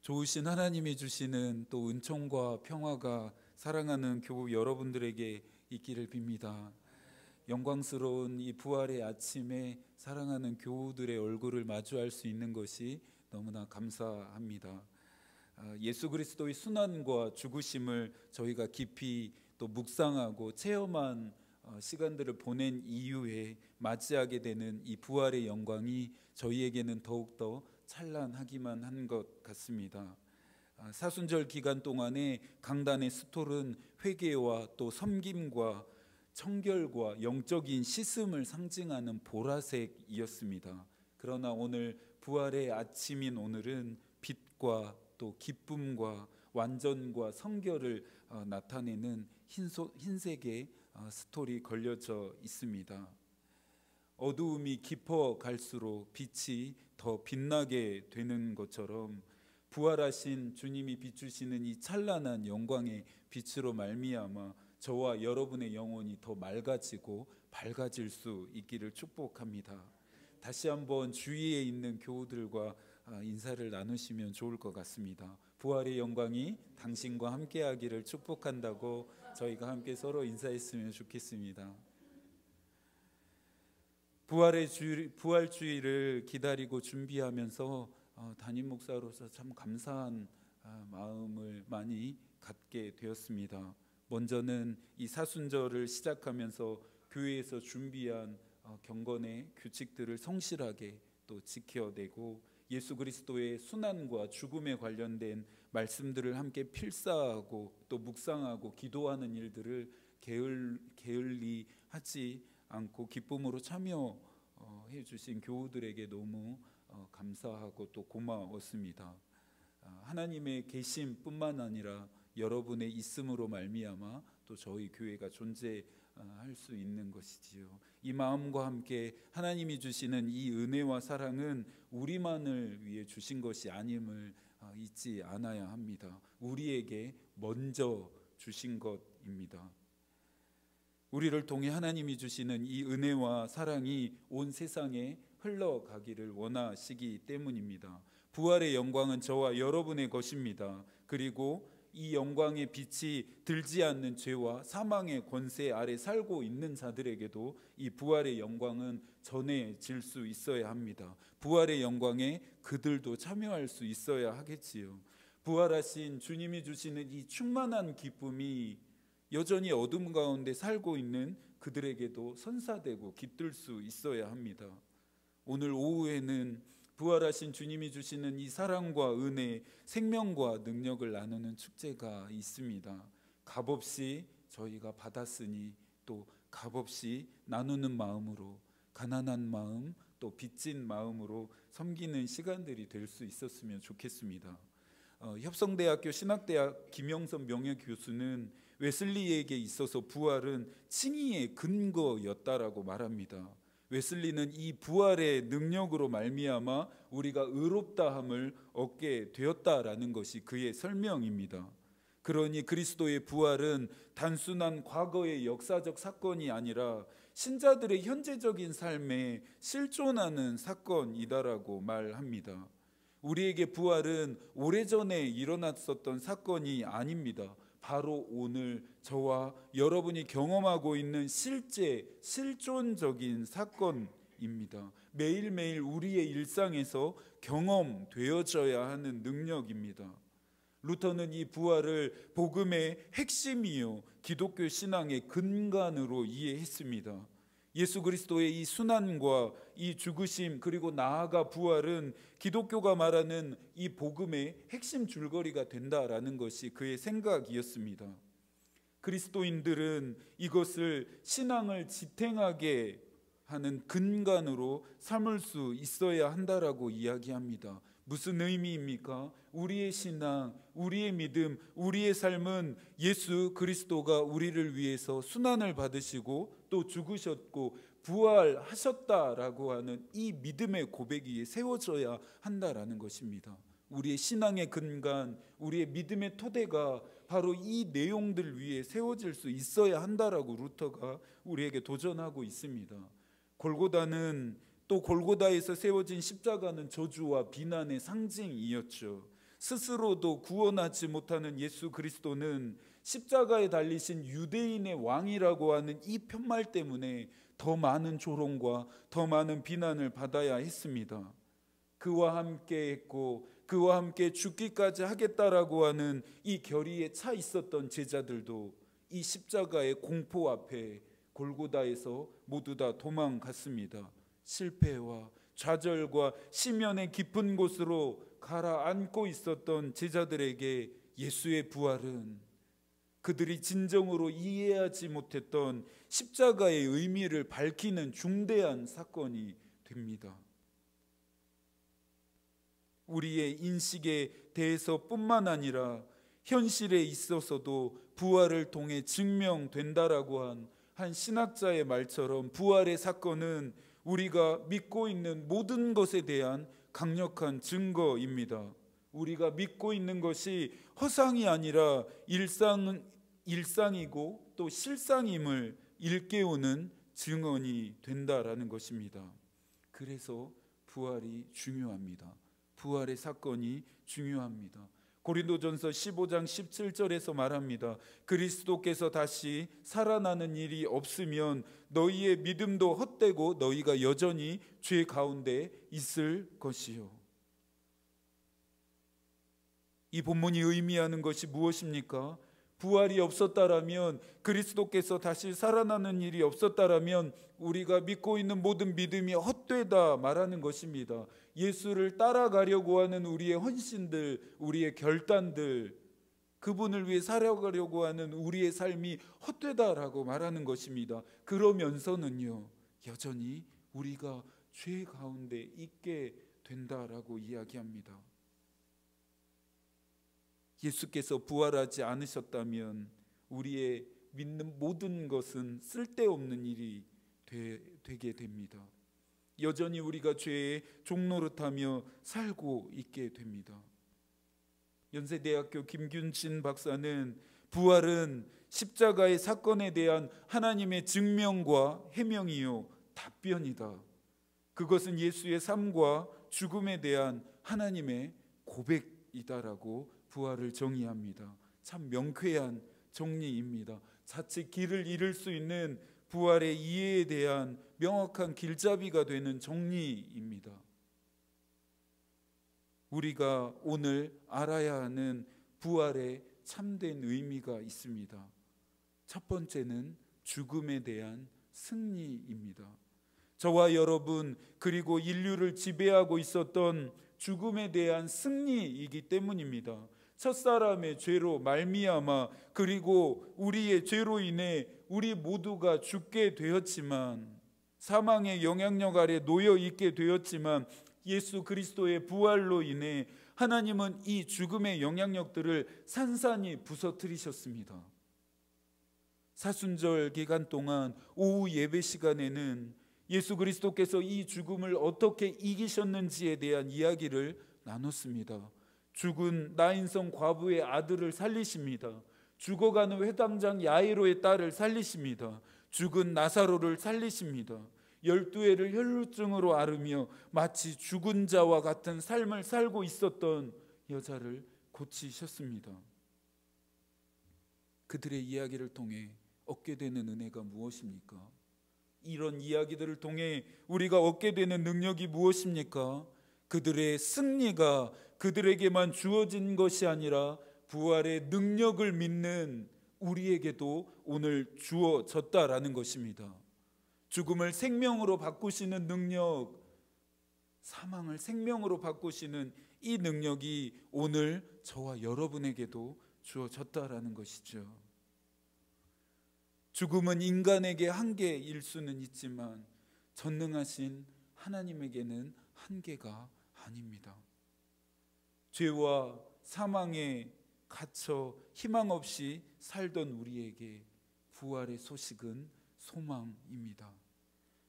좋으신 하나님이 주시는 또 은총과 평화가 사랑하는 교우 여러분들에게 있기를 빕니다. 영광스러운 이 부활의 아침에 사랑하는 교우들의 얼굴을 마주할 수 있는 것이 너무나 감사합니다. 예수 그리스도의 순환과 죽으심을 저희가 깊이 또 묵상하고 체험한 시간들을 보낸 이후에 맞이하게 되는 이 부활의 영광이 저희에게는 더욱더 찬란하기만 한 것 같습니다. 사순절 기간 동안에 강단의 스톨은 회개와 또 섬김과 청결과 영적인 씻음을 상징하는 보라색이었습니다. 그러나 오늘 부활의 아침인 오늘은 빛과 또 기쁨과 완전과 성결을 나타내는 흰색의 스톨이 걸려져 있습니다. 어두움이 깊어 갈수록 빛이 더 빛나게 되는 것처럼 부활하신 주님이 비추시는 이 찬란한 영광의 빛으로 말미암아 저와 여러분의 영혼이 더 맑아지고 밝아질 수 있기를 축복합니다. 다시 한번 주위에 있는 교우들과 인사를 나누시면 좋을 것 같습니다. 부활의 영광이 당신과 함께하기를 축복한다고 저희가 함께 서로 인사했으면 좋겠습니다. 부활주의를 기다리고 준비하면서 담임 목사로서 참 감사한 마음을 많이 갖게 되었습니다. 먼저는 이 사순절을 시작하면서 교회에서 준비한 경건의 규칙들을 성실하게 또 지켜내고 예수 그리스도의 순환과 죽음에 관련된 말씀들을 함께 필사하고 또 묵상하고 기도하는 일들을 게을리 하지 않고 기쁨으로 참여해 주신 교우들에게 너무 감사하고 또 고마웠습니다. 하나님의 계심뿐만 아니라 여러분의 있음으로 말미암아 또 저희 교회가 존재할 수 있는 것이지요. 이 마음과 함께 하나님이 주시는 이 은혜와 사랑은 우리만을 위해 주신 것이 아님을 잊지 않아야 합니다. 우리에게 먼저 주신 것입니다. 우리를 통해 하나님이 주시는 이 은혜와 사랑이 온 세상에 흘러가기를 원하시기 때문입니다. 부활의 영광은 저와 여러분의 것입니다. 그리고 이 영광의 빛이 들지 않는 죄와 사망의 권세 아래 살고 있는 자들에게도 이 부활의 영광은 전해질 수 있어야 합니다. 부활의 영광에 그들도 참여할 수 있어야 하겠지요. 부활하신 주님이 주시는 이 충만한 기쁨이 여전히 어둠 가운데 살고 있는 그들에게도 선사되고 깃들 수 있어야 합니다. 오늘 오후에는 부활하신 주님이 주시는 이 사랑과 은혜, 생명과 능력을 나누는 축제가 있습니다. 값없이 저희가 받았으니 또 값없이 나누는 마음으로, 가난한 마음 또 빚진 마음으로 섬기는 시간들이 될 수 있었으면 좋겠습니다. 협성대학교 신학대학 김영선 명예교수는 웨슬리에게 있어서 부활은 칭의의 근거였다라고 말합니다. 웨슬리는 이 부활의 능력으로 말미암아 우리가 의롭다함을 얻게 되었다라는 것이 그의 설명입니다. 그러니 그리스도의 부활은 단순한 과거의 역사적 사건이 아니라 신자들의 현재적인 삶에 실존하는 사건이다라고 말합니다. 우리에게 부활은 오래전에 일어났었던 사건이 아닙니다. 바로 오늘 저와 여러분이 경험하고 있는 실존적인 사건입니다. 매일매일 우리의 일상에서 경험되어져야 하는 능력입니다. 루터는 이 부활을 복음의 핵심이요 기독교 신앙의 근간으로 이해했습니다. 예수 그리스도의 이 순환과 이 죽으심 그리고 나아가 부활은 기독교가 말하는 이 복음의 핵심 줄거리가 된다라는 것이 그의 생각이었습니다. 그리스도인들은 이것을 신앙을 지탱하게 하는 근간으로 삼을 수 있어야 한다라고 이야기합니다. 무슨 의미입니까? 우리의 신앙, 우리의 믿음, 우리의 삶은 예수 그리스도가 우리를 위해서 순환을 받으시고 또 죽으셨고 부활하셨다라고 하는 이 믿음의 고백 위에 세워져야 한다라는 것입니다. 우리의 신앙의 근간, 우리의 믿음의 토대가 바로 이 내용들 위에 세워질 수 있어야 한다라고 루터가 우리에게 도전하고 있습니다. 골고다에서 세워진 십자가는 저주와 비난의 상징이었죠. 스스로도 구원하지 못하는 예수 그리스도는 십자가에 달리신 유대인의 왕이라고 하는 이 편말 때문에 더 많은 조롱과 더 많은 비난을 받아야 했습니다. 그와 함께 했고 그와 함께 죽기까지 하겠다라고 하는 이 결의에 차 있었던 제자들도 이 십자가의 공포 앞에 골고다에서 모두 다 도망갔습니다. 실패와 좌절과 시면의 깊은 곳으로 가라앉고 있었던 제자들에게 예수의 부활은 그들이 진정으로 이해하지 못했던 십자가의 의미를 밝히는 중대한 사건이 됩니다. 우리의 인식에 대해서뿐만 아니라 현실에 있어서도 부활을 통해 증명된다라고 한 신학자의 말처럼 부활의 사건은 우리가 믿고 있는 모든 것에 대한 강력한 증거입니다. 우리가 믿고 있는 것이 허상이 아니라 일상이고 또 실상임을 일깨우는 증언이 된다라는 것입니다. 그래서 부활이 중요합니다. 부활의 사건이 중요합니다. 고린도전서 15장 17절에서 말합니다. 그리스도께서 다시 살아나는 일이 없으면 너희의 믿음도 헛되고 너희가 여전히 죄 가운데 있을 것이요. 이 본문이 의미하는 것이 무엇입니까? 부활이 없었다라면, 그리스도께서 다시 살아나는 일이 없었다라면 우리가 믿고 있는 모든 믿음이 헛되다 말하는 것입니다. 예수를 따라가려고 하는 우리의 헌신들, 우리의 결단들, 그분을 위해 살아가려고 하는 우리의 삶이 헛되다라고 말하는 것입니다. 그러면서는요, 여전히 우리가 죄 가운데 있게 된다라고 이야기합니다. 예수께서 부활하지 않으셨다면 우리의 믿는 모든 것은 쓸데없는 일이 되게 됩니다. 여전히 우리가 죄의 종노릇하며 살고 있게 됩니다. 연세대학교 김균진 박사는 부활은 십자가의 사건에 대한 하나님의 증명과 해명이요 답변이다. 그것은 예수의 삶과 죽음에 대한 하나님의 고백이다라고 부활을 정의합니다. 참 명쾌한 정리입니다. 자칫 길을 잃을 수 있는 부활의 이해에 대한 명확한 길잡이가 되는 정리입니다. 우리가 오늘 알아야 하는 부활의 참된 의미가 있습니다. 첫 번째는 죽음에 대한 승리입니다. 저와 여러분 그리고 인류를 지배하고 있었던 죽음에 대한 승리이기 때문입니다. 첫사람의 죄로 말미암아 그리고 우리의 죄로 인해 우리 모두가 죽게 되었지만, 사망의 영향력 아래 놓여 있게 되었지만, 예수 그리스도의 부활로 인해 하나님은 이 죽음의 영향력들을 산산이 부서뜨리셨습니다. 사순절 기간 동안 오후 예배 시간에는 예수 그리스도께서 이 죽음을 어떻게 이기셨는지에 대한 이야기를 나눴습니다. 죽은 나인성 과부의 아들을 살리십니다. 죽어가는 회당장 야이로의 딸을 살리십니다. 죽은 나사로를 살리십니다. 12해를 혈루증으로 앓으며 마치 죽은 자와 같은 삶을 살고 있었던 여자를 고치셨습니다. 그들의 이야기를 통해 얻게 되는 은혜가 무엇입니까? 이런 이야기들을 통해 우리가 얻게 되는 능력이 무엇입니까? 그들의 승리가 그들에게만 주어진 것이 아니라 부활의 능력을 믿는 우리에게도 오늘 주어졌다라는 것입니다. 죽음을 생명으로 바꾸시는 능력, 사망을 생명으로 바꾸시는 이 능력이 오늘 저와 여러분에게도 주어졌다라는 것이죠. 죽음은 인간에게 한계일 수는 있지만 전능하신 하나님에게는 한계가 아닙니다. 죄와 사망에 갇혀 희망 없이 살던 우리에게 부활의 소식은 소망입니다.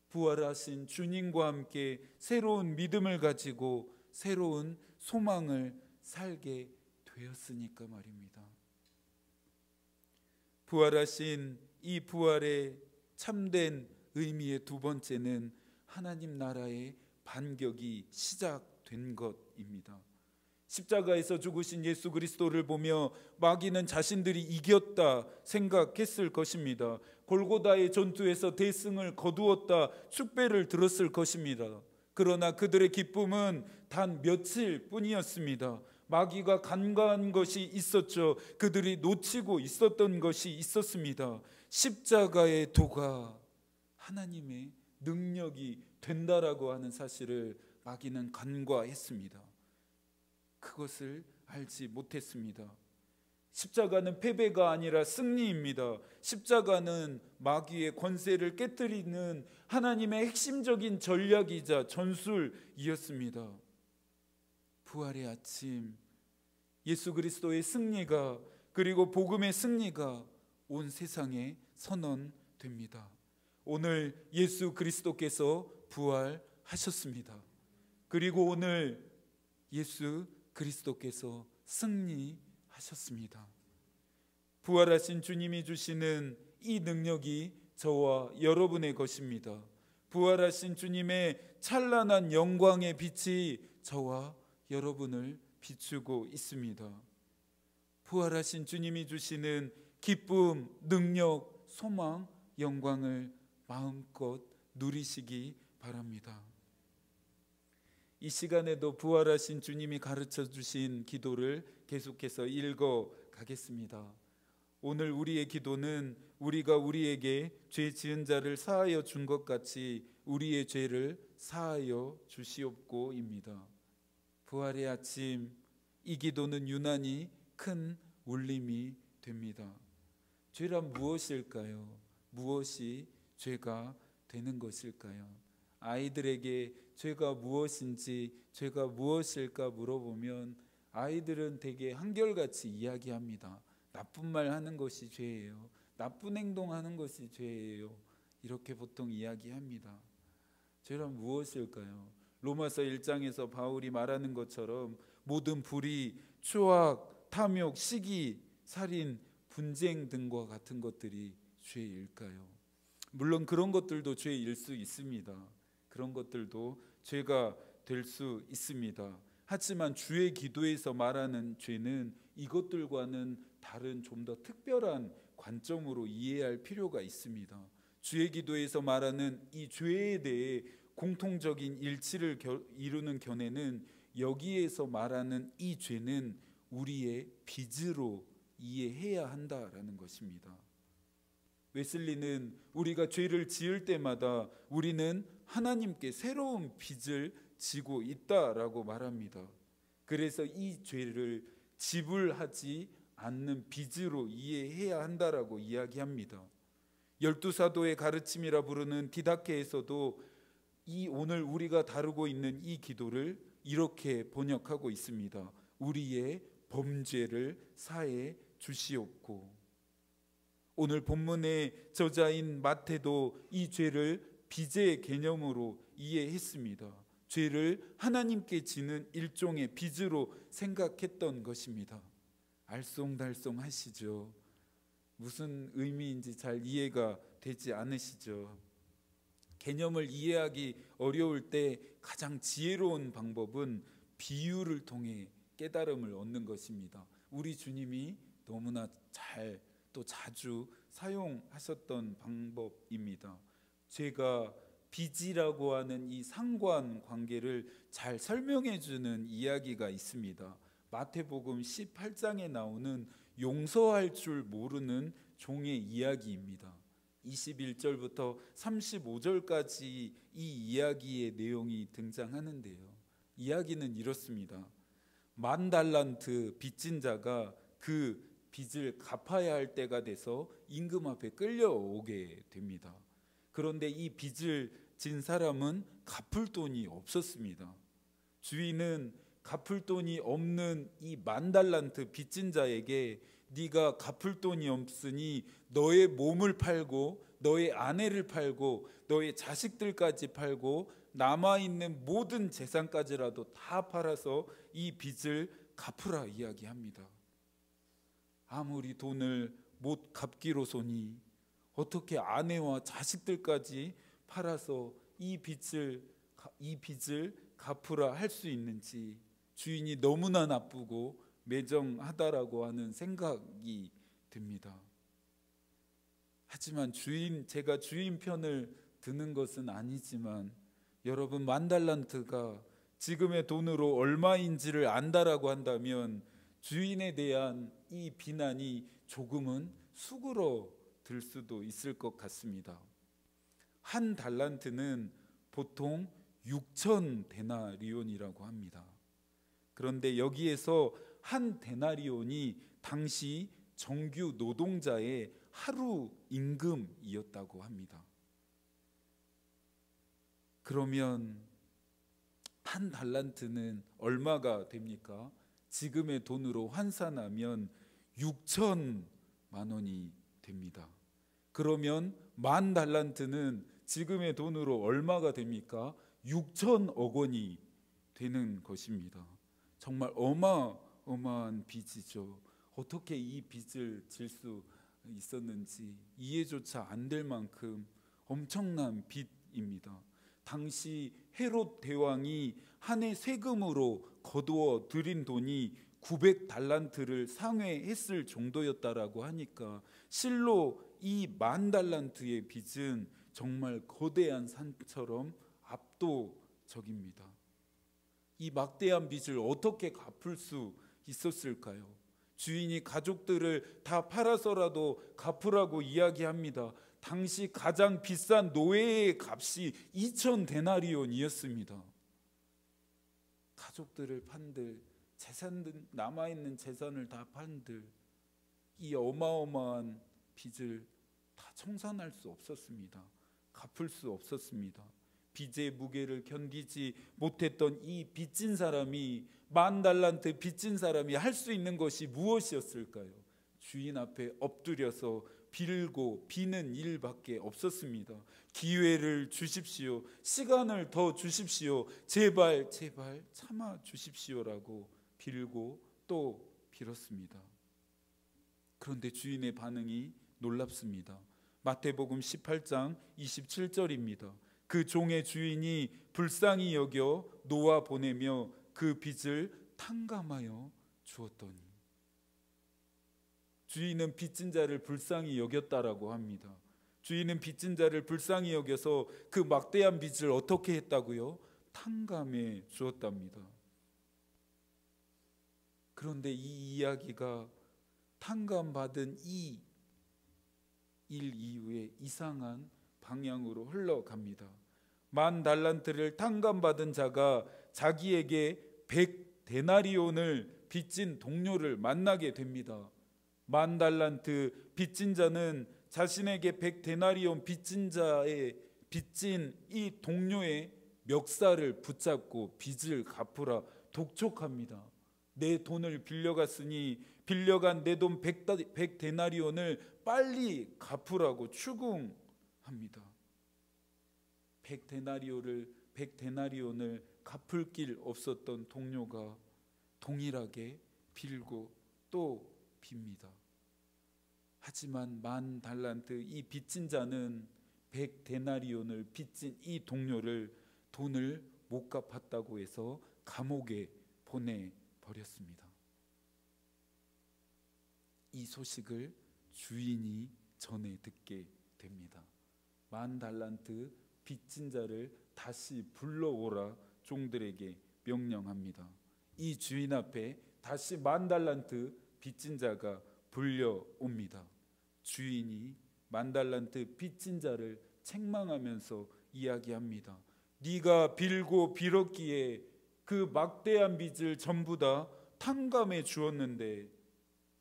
부활하신 주님과 함께 새로운 믿음을 가지고 새로운 소망을 살게 되었으니까 말입니다. 부활하신 이 부활의 참된 의미의 두 번째는 하나님 나라의 반격이 시작된 것입니다. 십자가에서 죽으신 예수 그리스도를 보며 마귀는 자신들이 이겼다 생각했을 것입니다. 골고다의 전투에서 대승을 거두었다 축배를 들었을 것입니다. 그러나 그들의 기쁨은 단 며칠 뿐이었습니다. 마귀가 간과한 것이 있었죠. 그들이 놓치고 있었던 것이 있었습니다. 십자가의 도가 하나님의 능력이 된다라고 하는 사실을 마귀는 간과했습니다. 그것을 알지 못했습니다. 십자가는 패배가 아니라 승리입니다. 십자가는 마귀의 권세를 깨뜨리는 하나님의 핵심적인 전략이자 전술이었습니다. 부활의 아침, 예수 그리스도의 승리가, 그리고 복음의 승리가 온 세상에 선언됩니다. 오늘 예수 그리스도께서 부활하셨습니다. 그리고 오늘 예수 그리스도께서 승리하셨습니다. 부활하신 주님이 주시는 이 능력이 저와 여러분의 것입니다. 부활하신 주님의 찬란한 영광의 빛이 저와 여러분을 비추고 있습니다. 부활하신 주님이 주시는 기쁨, 능력, 소망, 영광을 마음껏 누리시기 바랍니다. 이 시간에도 부활하신 주님이 가르쳐 주신 기도를 계속해서 읽어 가겠습니다. 오늘 우리의 기도는 우리가 우리에게 죄 지은 자를 사하여 준 것 같이 우리의 죄를 사하여 주시옵고입니다. 부활의 아침, 이 기도는 유난히 큰 울림이 됩니다. 죄란 무엇일까요? 무엇이 죄가 되는 것일까요? 아이들에게 죄가 무엇인지, 죄가 무엇일까 물어보면 아이들은 되게 한결같이 이야기합니다. 나쁜 말 하는 것이 죄예요. 나쁜 행동하는 것이 죄예요. 이렇게 보통 이야기합니다. 죄란 무엇일까요? 로마서 1장에서 바울이 말하는 것처럼 모든 불의, 추악, 탐욕, 시기, 살인, 분쟁 등과 같은 것들이 죄일까요? 물론 그런 것들도 죄일 수 있습니다. 그런 것들도 죄가 될 수 있습니다. 하지만 주의 기도에서 말하는 죄는 이것들과는 다른 좀 더 특별한 관점으로 이해할 필요가 있습니다. 주의 기도에서 말하는 이 죄에 대해 공통적인 일치를 이루는 견해는 여기에서 말하는 이 죄는 우리의 빚으로 이해해야 한다라는 것입니다. 웨슬리는 우리가 죄를 지을 때마다 우리는 하나님께 새로운 빚을 지고 있다라고 말합니다. 그래서 이 죄를 지불하지 않는 빚으로 이해해야 한다라고 이야기합니다. 12사도의 가르침이라 부르는 디다케에서도 이 오늘 우리가 다루고 있는 이 기도를 이렇게 번역하고 있습니다. 우리의 범죄를 사해 주시옵고. 오늘 본문의 저자인 마태도 이 죄를 빚의 개념으로 이해했습니다. 죄를 하나님께 지는 일종의 빚으로 생각했던 것입니다. 알쏭달쏭하시죠? 무슨 의미인지 잘 이해가 되지 않으시죠? 개념을 이해하기 어려울 때 가장 지혜로운 방법은 비유를 통해 깨달음을 얻는 것입니다. 우리 주님이 너무나 잘 또 자주 사용하셨던 방법입니다. 죄가 빚이라고 하는 이 상관 관계를 잘 설명해 주는 이야기가 있습니다. 마태복음 18장에 나오는 용서할 줄 모르는 종의 이야기입니다. 21절부터 35절까지 이 이야기의 내용이 등장하는데요. 이야기는 이렇습니다. 10,000달란트 빚진 자가 그 빚을 갚아야 할 때가 돼서 임금 앞에 끌려오게 됩니다. 그런데 이 빚을 진 사람은 갚을 돈이 없었습니다. 주인은 갚을 돈이 없는 이 10,000달란트 빚진 자에게 네가 갚을 돈이 없으니 너의 몸을 팔고 너의 아내를 팔고 너의 자식들까지 팔고 남아있는 모든 재산까지라도 다 팔아서 이 빚을 갚으라 이야기합니다. 아무리 돈을 못 갚기로소니 어떻게 아내와 자식들까지 팔아서 이 빚을 갚으라 할 수 있는지 주인이 너무나 나쁘고 매정하다라고 하는 생각이 듭니다. 하지만 제가 주인 편을 드는 것은 아니지만 여러분, 10,000달란트가 지금의 돈으로 얼마인지를 안다라고 한다면 주인에 대한 이 비난이 조금은 수그러들 수도 있을 것 같습니다. 1달란트는 보통 6,000데나리온이라고 합니다. 그런데 여기에서 1데나리온이 당시 정규 노동자의 하루 임금이었다고 합니다. 그러면 1달란트는 얼마가 됩니까? 지금의 돈으로 환산하면 6,000만 원이 됩니다. 그러면 10,000달란트는 지금의 돈으로 얼마가 됩니까? 6,000억 원이 되는 것입니다. 정말 어마어마한 빚이죠. 어떻게 이 빚을 질 수 있었는지 이해조차 안 될 만큼 엄청난 빚입니다. 당시 헤롯 대왕이 한 해 세금으로 거두어 들인 돈이 900달란트를 상회했을 정도였다라고 하니까 실로 이 10,000달란트의 빚은 정말 거대한 산처럼 압도적입니다. 이 막대한 빚을 어떻게 갚을 수 있었을까요? 주인이 가족들을 다 팔아서라도 갚으라고 이야기합니다. 당시 가장 비싼 노예의 값이 2,000데나리온이었습니다. 가족들을 판들, 남아있는 재산을 다 판들 이 어마어마한 빚을 다 청산할 수 없었습니다. 갚을 수 없었습니다. 빚의 무게를 견디지 못했던 이 빚진 사람이 10,000달란트 빚진 사람이 할 수 있는 것이 무엇이었을까요? 주인 앞에 엎드려서 빌고 비는 일밖에 없었습니다. 기회를 주십시오. 시간을 더 주십시오. 제발 참아 주십시오라고 빌고 또 빌었습니다. 그런데 주인의 반응이 놀랍습니다. 마태복음 18장 27절입니다. 그 종의 주인이 불쌍히 여겨 놓아 보내며 그 빚을 탕감하여 주었더니. 주인은 빚진 자를 불쌍히 여겼다라고 합니다. 주인은 빚진 자를 불쌍히 여겨서 그 막대한 빚을 어떻게 했다고요? 탕감해 주었답니다. 그런데 이 이야기가 탕감받은 이 일 이후에 이상한 방향으로 흘러갑니다. 10,000달란트를 탕감받은 자가 자기에게 100데나리온을 빚진 동료를 만나게 됩니다. 10,000달란트 빚진 자는 자신에게 100데나리온 빚진 자의 빚진 이 동료의 멱살을 붙잡고 빚을 갚으라 독촉합니다. 내 돈을 빌려갔으니 빌려간 내 돈 100데나리온을 빨리 갚으라고 추궁합니다. 100데나리온을 갚을 길 없었던 동료가 동일하게 빌고 또 빕니다. 하지만 10,000달란트 이 빚진 자는 100데나리온을 빚진 이 동료를 돈을 못 갚았다고 해서 감옥에 보내버렸습니다. 이 소식을 주인이 전해 듣게 됩니다. 10,000달란트 빚진 자를 다시 불러오라 종들에게 명령합니다. 이 주인 앞에 다시 10,000달란트 빚진 자가 불려옵니다. 주인이 10,000달란트 빚진 자를 책망하면서 이야기합니다. 네가 빌고 빌었기에 그 막대한 빚을 전부 다 탕감해 주었는데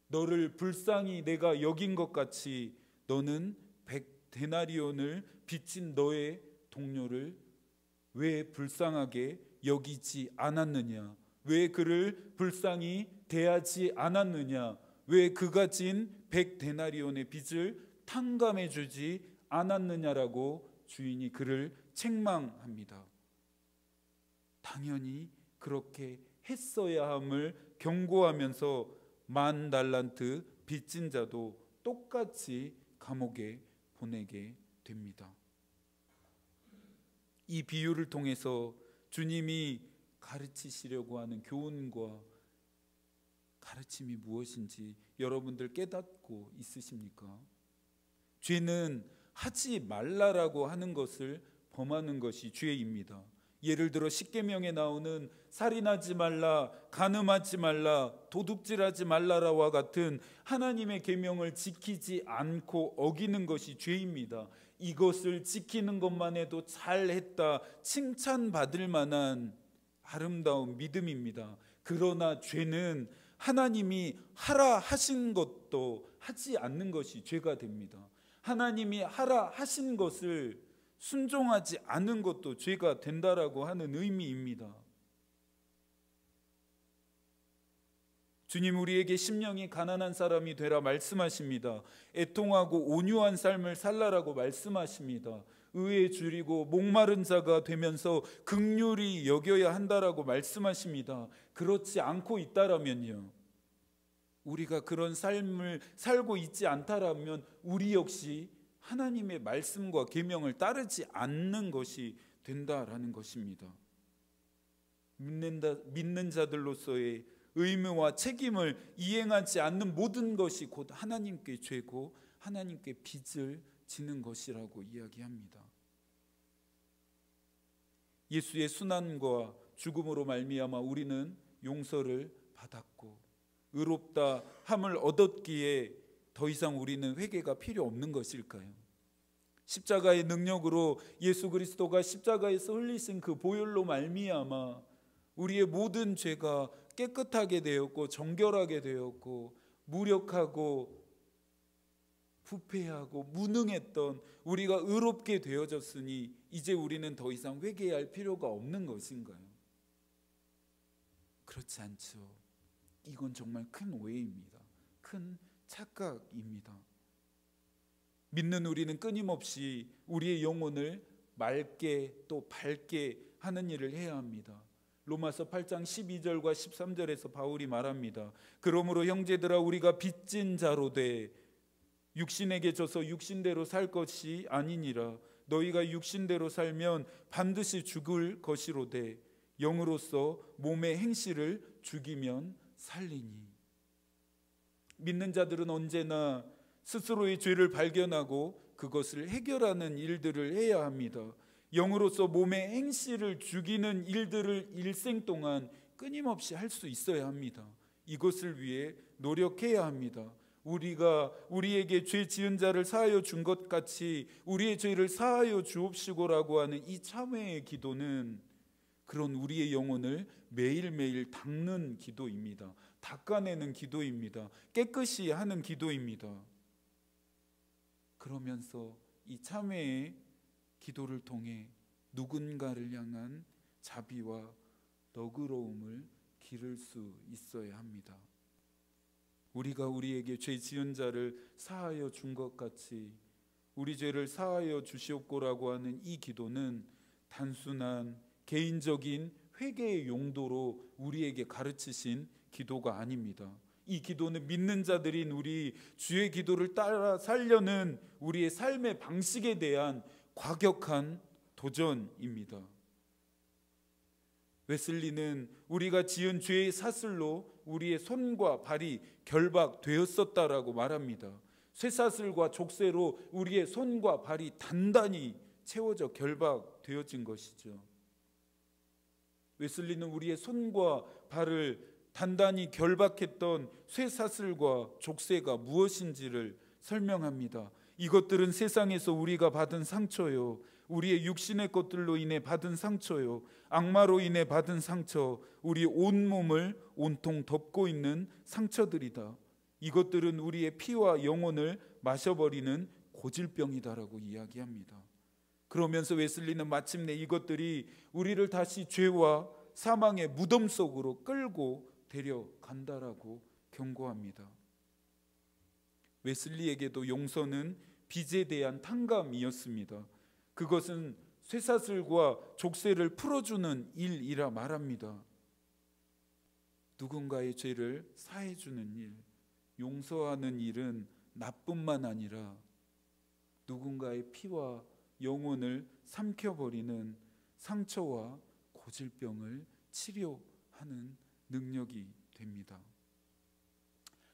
너를 불쌍히 내가 여긴 것 같이 너는 100데나리온을 빚진 너의 동료를 왜 불쌍하게 여기지 않았느냐? 왜 그를 불쌍히 대하지 않았느냐? 왜 그가 진 100데나리온의 빚을 탕감해 주지 않았느냐라고 주인이 그를 책망합니다. 당연히 그렇게 했어야 함을 경고하면서 10,000달란트 빚진 자도 똑같이 감옥에 보내게 됩니다. 이 비유를 통해서 주님이 가르치시려고 하는 교훈과 가르침이 무엇인지 여러분들 깨닫고 있으십니까? 죄는 하지 말라라고 하는 것을 범하는 것이 죄입니다. 예를 들어 십계명에 나오는 살인하지 말라, 간음하지 말라, 도둑질하지 말라라와 같은 하나님의 계명을 지키지 않고 어기는 것이 죄입니다. 이것을 지키는 것만 해도 잘했다, 칭찬받을 만한 아름다운 믿음입니다. 그러나 죄는 하나님이 하라 하신 것도 하지 않는 것이 죄가 됩니다. 하나님이 하라 하신 것을 순종하지 않은 것도 죄가 된다라고 하는 의미입니다. 주님 우리에게 심령이 가난한 사람이 되라 말씀하십니다. 애통하고 온유한 삶을 살라라고 말씀하십니다. 의에 줄이고 목마른 자가 되면서 긍휼히 여겨야 한다라고 말씀하십니다. 그렇지 않고 있다라면요, 우리가 그런 삶을 살고 있지 않다라면 우리 역시 하나님의 말씀과 계명을 따르지 않는 것이 된다라는 것입니다. 믿는 자들로서의 의무와 책임을 이행하지 않는 모든 것이 곧 하나님께 죄고 하나님께 빚을 지는 것이라고 이야기합니다. 예수의 순환과 죽음으로 말미암아 우리는 용서를 받았고 의롭다 함을 얻었기에 더 이상 우리는 회개가 필요 없는 것일까요? 십자가의 능력으로 예수 그리스도가 십자가에서 흘리신 그 보혈로 말미암아 우리의 모든 죄가 깨끗하게 되었고 정결하게 되었고 무력하고 부패하고 무능했던 우리가 의롭게 되어졌으니 이제 우리는 더 이상 회개할 필요가 없는 것인가요? 그렇지 않죠. 이건 정말 큰 오해입니다. 큰 착각입니다. 믿는 우리는 끊임없이 우리의 영혼을 맑게 또 밝게 하는 일을 해야 합니다. 로마서 8장 12절과 13절에서 바울이 말합니다. 그러므로 형제들아 우리가 빚진 자로 돼 육신에게 져서 육신대로 살 것이 아니니라. 너희가 육신대로 살면 반드시 죽을 것이로되 영으로서 몸의 행실을 죽이면 살리니. 믿는 자들은 언제나 스스로의 죄를 발견하고 그것을 해결하는 일들을 해야 합니다. 영으로서 몸의 행실을 죽이는 일들을 일생 동안 끊임없이 할 수 있어야 합니다. 이것을 위해 노력해야 합니다. 우리가 우리에게 죄 지은 자를 사하여 준 것 같이 우리의 죄를 사하여 주옵시고라고 하는 이 참회의 기도는 그런 우리의 영혼을 매일매일 닦는 기도입니다. 닦아내는 기도입니다. 깨끗이 하는 기도입니다. 그러면서 이 참회의 기도를 통해 누군가를 향한 자비와 너그러움을 기를 수 있어야 합니다. 우리가 우리에게 죄 지은 자를 사하여 준 것 같이 우리 죄를 사하여 주시옵고라고 하는 이 기도는 단순한 개인적인 회개의 용도로 우리에게 가르치신 기도가 아닙니다. 이 기도는 믿는 자들인 우리 주의 기도를 따라 살려는 우리의 삶의 방식에 대한 과격한 도전입니다. 웨슬리는 우리가 지은 죄의 사슬로 우리의 손과 발이 결박되었었다라고 말합니다. 쇠사슬과 족쇄로 우리의 손과 발이 단단히 채워져 결박되어진 것이죠. 웨슬리는 우리의 손과 발을 단단히 결박했던 쇠사슬과 족쇄가 무엇인지를 설명합니다. 이것들은 세상에서 우리가 받은 상처요, 우리의 육신의 것들로 인해 받은 상처요, 악마로 인해 받은 상처, 우리 온몸을 온통 덮고 있는 상처들이다. 이것들은 우리의 피와 영혼을 마셔버리는 고질병이다라고 이야기합니다. 그러면서 웨슬리는 마침내 이것들이 우리를 다시 죄와 사망의 무덤 속으로 끌고 데려간다라고 경고합니다. 웨슬리에게도 용서는 빚에 대한 탕감이었습니다. 그것은 쇠사슬과 족쇄를 풀어주는 일이라 말합니다. 누군가의 죄를 사해주는 일, 용서하는 일은 나뿐만 아니라 누군가의 피와 영혼을 삼켜버리는 상처와 고질병을 치료하는 능력이 됩니다.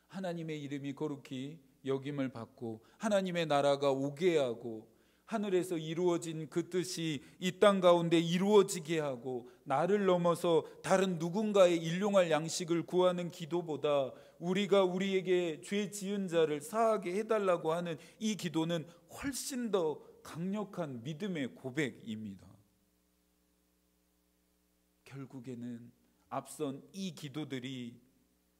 하나님의 이름이 거룩히 여김을 받고 하나님의 나라가 오게 하고 하늘에서 이루어진 그 뜻이 이 땅 가운데 이루어지게 하고 나를 넘어서 다른 누군가의 일용할 양식을 구하는 기도보다 우리가 우리에게 죄 지은 자를 사하게 해달라고 하는 이 기도는 훨씬 더 강력한 믿음의 고백입니다. 결국에는 앞선 이 기도들이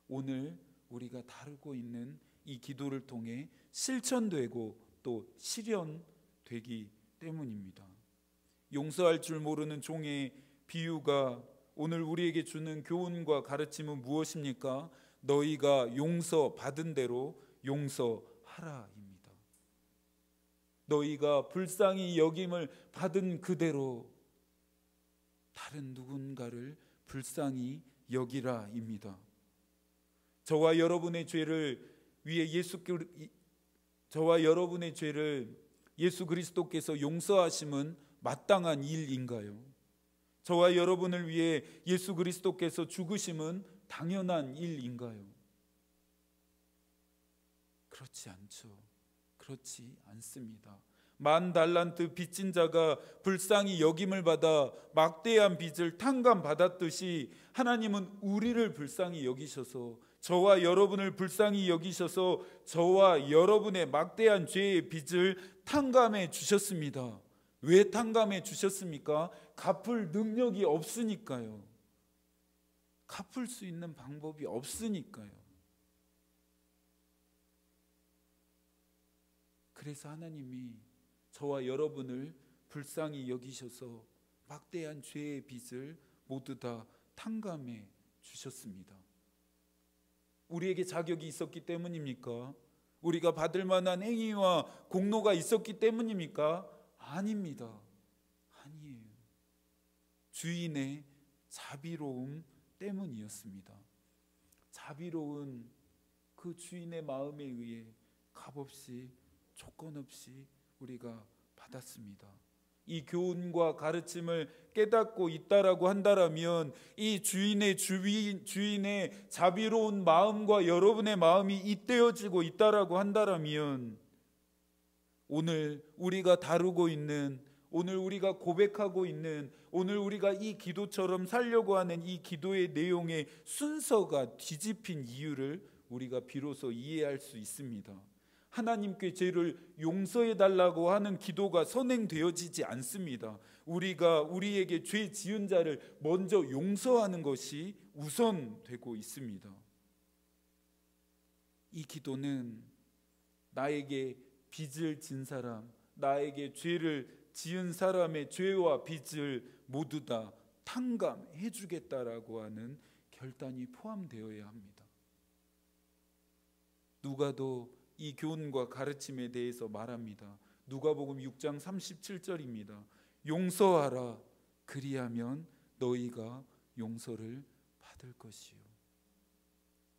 오늘 우리가 다루고 있는 이 기도를 통해 실천되고 또 실현되기 때문입니다. 용서할 줄 모르는 종의 비유가 오늘 우리에게 주는 교훈과 가르침은 무엇입니까? 너희가 용서받은 대로 용서하라입니다. 너희가 불쌍히 여김을 받은 그대로 다른 누군가를 불쌍히 여기라입니다. 저와 여러분의 죄를 예수 그리스도께서 용서하심은 마땅한 일인가요? 저와 여러분을 위해 예수 그리스도께서 죽으심은 당연한 일인가요? 그렇지 않죠. 그렇지 않습니다. 10,000달란트 빚진 자가 불쌍히 여김을 받아 막대한 빚을 탕감받았듯이 하나님은 우리를 불쌍히 여기셔서 저와 여러분을 불쌍히 여기셔서 저와 여러분의 막대한 죄의 빚을 탕감해 주셨습니다. 왜 탕감해 주셨습니까? 갚을 능력이 없으니까요. 갚을 수 있는 방법이 없으니까요. 그래서 하나님이 저와 여러분을 불쌍히 여기셔서 막대한 죄의 빚을 모두 다 탕감해 주셨습니다. 우리에게 자격이 있었기 때문입니까? 우리가 받을 만한 행위와 공로가 있었기 때문입니까? 아닙니다. 아니에요. 주인의 자비로움 때문이었습니다. 자비로운 그 주인의 마음에 의해 값없이 조건 없이 우리가 받았습니다. 이 교훈과 가르침을 깨닫고 있다라고 한다면 이 주인의 자비로운 마음과 여러분의 마음이 잇대어지고 있다라고 한다면 오늘 우리가 다루고 있는, 오늘 우리가 고백하고 있는, 오늘 우리가 이 기도처럼 살려고 하는 이 기도의 내용의 순서가 뒤집힌 이유를 우리가 비로소 이해할 수 있습니다. 하나님께 죄를 용서해 달라고 하는 기도가 선행되어지지 않습니다. 우리가 우리에게 죄 지은 자를 먼저 용서하는 것이 우선되고 있습니다. 이 기도는 나에게 빚을 진 사람, 나에게 죄를 지은 사람의 죄와 빚을 모두 다 탕감해 주겠다라고 하는 결단이 포함되어야 합니다. 누가도 이 교훈과 가르침에 대해서 말합니다. 누가복음 6장 37절입니다. 용서하라, 그리하면 너희가 용서를 받을 것이요.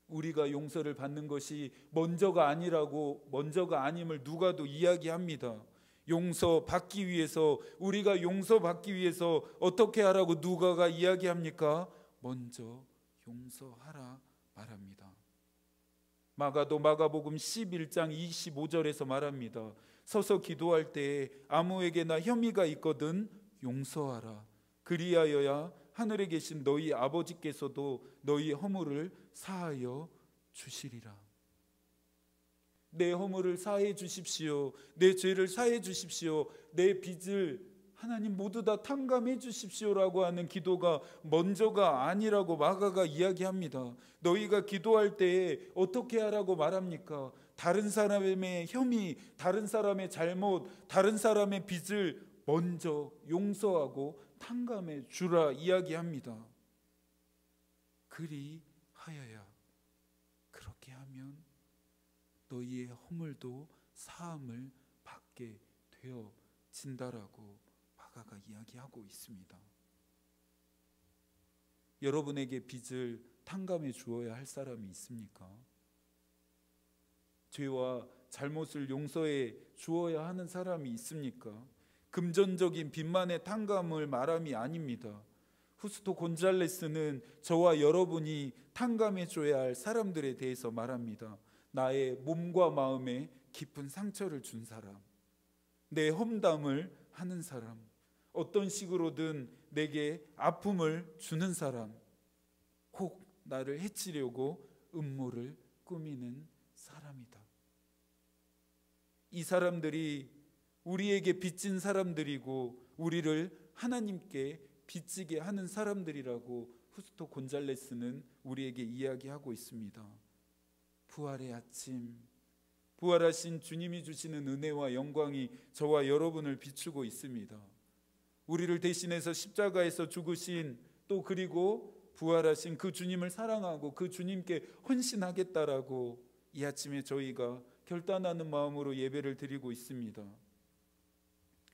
우리가 용서를 받는 것이 먼저가 아님을 누가도 이야기합니다. 용서받기 위해서, 우리가 용서받기 위해서 어떻게 하라고 누가가 이야기합니까? 먼저 용서하라 말합니다. 마가복음 11장 25절에서 말합니다. 서서 기도할 때에 아무에게나 혐의가 있거든 용서하라. 그리하여야 하늘에 계신 너희 아버지께서도 너희 허물을 사하여 주시리라. 내 허물을 사해 주십시오. 내 죄를 사해 주십시오. 내 빚을 하나님 모두 다 탕감해 주십시오라고 하는 기도가 먼저가 아니라고 마가가 이야기합니다. 너희가 기도할 때에 어떻게 하라고 말합니까? 다른 사람의 혐의, 다른 사람의 잘못, 다른 사람의 빚을 먼저 용서하고 탕감해 주라 이야기합니다. 그리하여야, 그렇게 하면 너희의 허물도 사함을 받게 되어진다라고 마가가 이야기하고 있습니다. 여러분에게 빚을 탕감해 주어야 할 사람이 있습니까? 죄와 잘못을 용서해 주어야 하는 사람이 있습니까? 금전적인 빚만의 탕감을 말함이 아닙니다. 후스토 곤잘레스는 저와 여러분이 탕감해 줘야 할 사람들에 대해서 말합니다. 나의 몸과 마음에 깊은 상처를 준 사람, 내 험담을 하는 사람, 어떤 식으로든 내게 아픔을 주는 사람, 혹 나를 해치려고 음모를 꾸미는 사람이다. 이 사람들이 우리에게 빚진 사람들이고 우리를 하나님께 빚지게 하는 사람들이라고 후스토 곤잘레스는 우리에게 이야기하고 있습니다. 부활의 아침, 부활하신 주님이 주시는 은혜와 영광이 저와 여러분을 비추고 있습니다. 우리를 대신해서 십자가에서 죽으신, 또 그리고 부활하신 그 주님을 사랑하고 그 주님께 헌신하겠다라고 이 아침에 저희가 결단하는 마음으로 예배를 드리고 있습니다.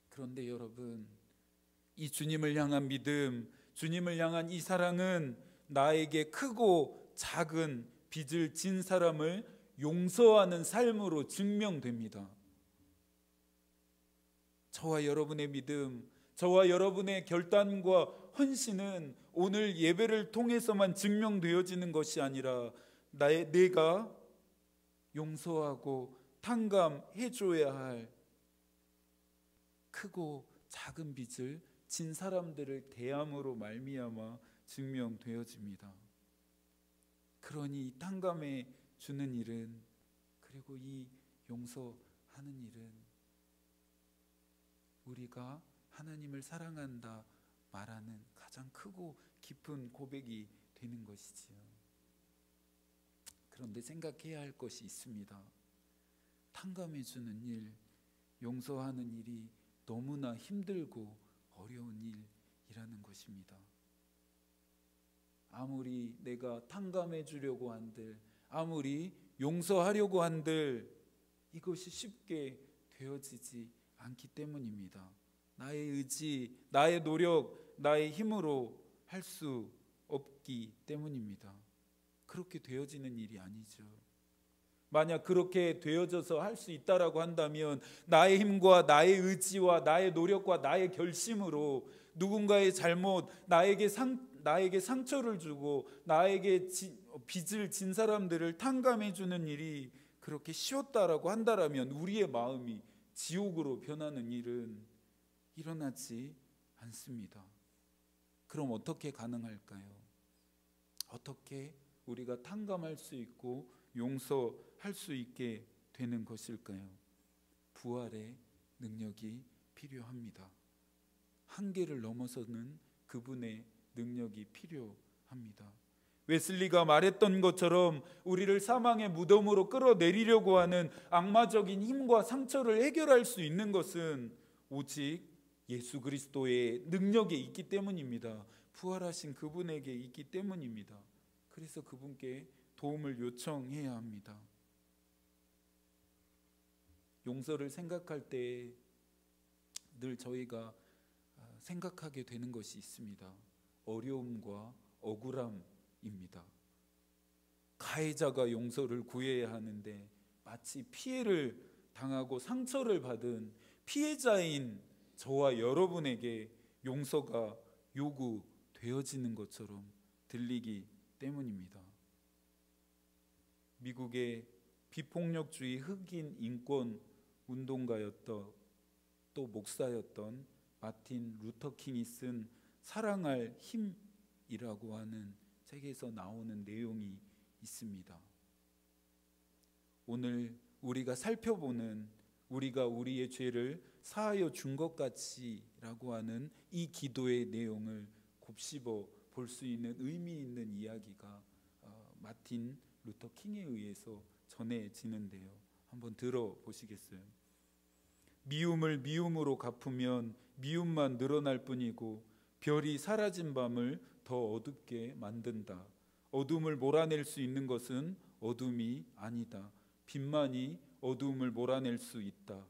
그런데 여러분, 이 주님을 향한 믿음, 주님을 향한 이 사랑은 나에게 크고 작은 빚을 진 사람을 용서하는 삶으로 증명됩니다. 저와 여러분의 믿음, 저와 여러분의 결단과 헌신은 오늘 예배를 통해서만 증명되어지는 것이 아니라 내가 용서하고 탕감해줘야 할 크고 작은 빚을 진 사람들을 대함으로 말미암아 증명되어집니다. 그러니 이 탕감해 주는 일은, 그리고 이 용서하는 일은 우리가 하나님을 사랑한다 말하는 가장 크고 깊은 고백이 되는 것이지요. 그런데 생각해야 할 것이 있습니다. 탕감해 주는 일, 용서하는 일이 너무나 힘들고 어려운 일이라는 것입니다. 아무리 내가 탕감해 주려고 한들, 아무리 용서하려고 한들 이것이 쉽게 되어지지 않기 때문입니다. 나의 의지, 나의 노력, 나의 힘으로 할 수 없기 때문입니다. 그렇게 되어지는 일이 아니죠. 만약 그렇게 되어져서 할 수 있다라고 한다면 나의 힘과 나의 의지와 나의 노력과 나의 결심으로 누군가의 잘못, 나에게 상처를 주고 나에게 빚을 진 사람들을 탕감해 주는 일이 그렇게 쉬웠다라고 한다라면 우리의 마음이 지옥으로 변하는 일은 일어나지 않습니다. 그럼 어떻게 가능할까요? 어떻게 우리가 탕감할 수 있고 용서할 수 있게 되는 것일까요? 부활의 능력이 필요합니다. 한계를 넘어서는 그분의 능력이 필요합니다. 웨슬리가 말했던 것처럼 우리를 사망의 무덤으로 끌어내리려고 하는 악마적인 힘과 상처를 해결할 수 있는 것은 오직 예수 그리스도의 능력에 있기 때문입니다. 부활하신 그분에게 있기 때문입니다. 그래서 그분께 도움을 요청해야 합니다. 용서를 생각할 때 늘 저희가 생각하게 되는 것이 있습니다. 어려움과 억울함입니다. 가해자가 용서를 구해야 하는데 마치 피해를 당하고 상처를 받은 피해자인 저와 여러분에게 용서가 요구되어지는 것처럼 들리기 때문입니다. 미국의 비폭력주의 흑인 인권 운동가였던, 또 목사였던 마틴 루터 킹이 쓴 사랑할 힘이라고 하는 책에서 나오는 내용이 있습니다. 오늘 우리가 살펴보는, 우리가 우리의 죄를 사하여 준 것 같이라고 하는 이 기도의 내용을 곱씹어 볼 수 있는 의미 있는 이야기가 마틴 루터 킹에 의해서 전해지는데요. 한번 들어보시겠어요? 미움을 미움으로 갚으면 미움만 늘어날 뿐이고 별이 사라진 밤을 더 어둡게 만든다. 어둠을 몰아낼 수 있는 것은 어둠이 아니다. 빛만이 어둠을 몰아낼 수 있다.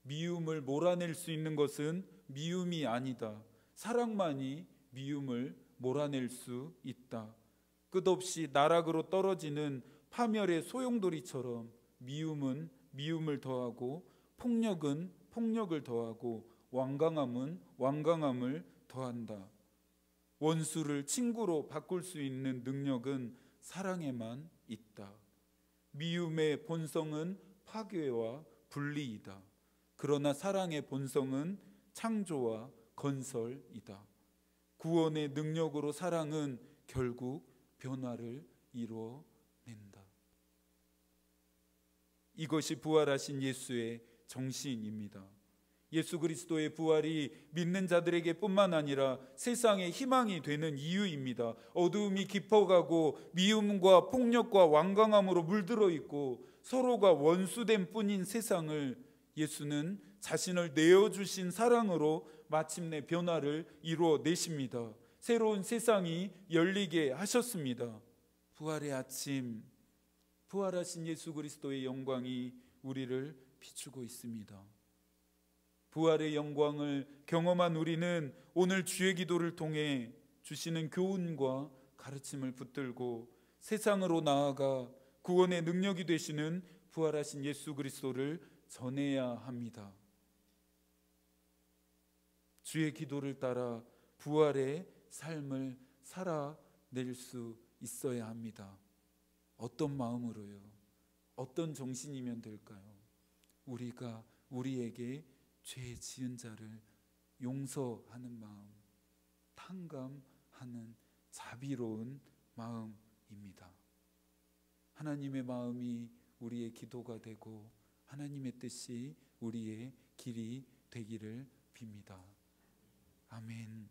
미움을 몰아낼 수 있는 것은 미움이 아니다. 사랑만이 미움을 몰아낼 수 있다. 끝없이 나락으로 떨어지는 파멸의 소용돌이처럼 미움은 미움을 더하고 폭력은 폭력을 더하고 완강함은 완강함을 더한다. 원수를 친구로 바꿀 수 있는 능력은 사랑에만 있다. 미움의 본성은 파괴와 분리이다. 그러나 사랑의 본성은 창조와 건설이다. 구원의 능력으로 사랑은 결국 변화를 이루어낸다. 이것이 부활하신 예수의 정신입니다. 예수 그리스도의 부활이 믿는 자들에게 뿐만 아니라 세상의 희망이 되는 이유입니다. 어두움이 깊어가고 미움과 폭력과 완강함으로 물들어 있고 서로가 원수된 뿐인 세상을 예수는 자신을 내어주신 사랑으로 마침내 변화를 이루어내십니다. 새로운 세상이 열리게 하셨습니다. 부활의 아침, 부활하신 예수 그리스도의 영광이 우리를 비추고 있습니다. 부활의 영광을 경험한 우리는 오늘 주의 기도를 통해 주시는 교훈과 가르침을 붙들고 세상으로 나아가 구원의 능력이 되시는 부활하신 예수 그리스도를 전해야 합니다. 주의 기도를 따라 부활의 삶을 살아낼 수 있어야 합니다. 어떤 마음으로요? 어떤 정신이면 될까요? 우리가 우리에게 죄 지은 자를 용서하는 마음, 탕감하는 자비로운 마음입니다. 하나님의 마음이 우리의 기도가 되고 하나님의 뜻이 우리의 길이 되기를 빕니다. 아멘.